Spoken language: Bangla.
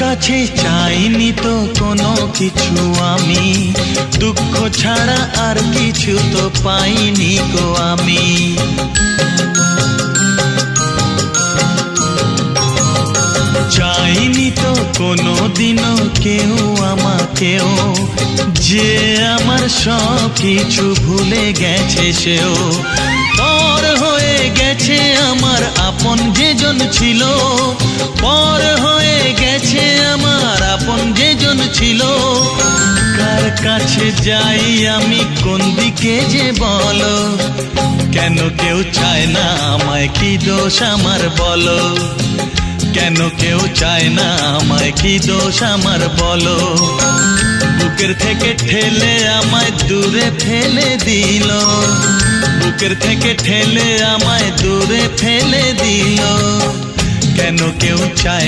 কাছে চাইনি তো কোনো কিছু আমি, দুঃখ ছাড়া আর কিছু তো পাইনি গো আমি। চাইনি তো কোনো দিনও কেউ আমাকেও, যে আমার সব কিছু ভুলে গেছে সেও। পর হয়ে গেছে আমার আপন যেজন ছিল, পর হয়ে গেছে আমার আপন যেজন ছিল। কার কাছে যাই আমি, কোন দিকে যে বলো, কেন কেউ চায় না আমায়, কি দোষ আমার বলো। কেন কেউ চায় না আমায়, কি দোষ আমার বলো। বুকের থেকে ঠেলে আমায় দূরে ফেলে দিল, বুকের থেকে ঠেলে আমায় দূরে ফেলে দিল। কেন কেউ চায়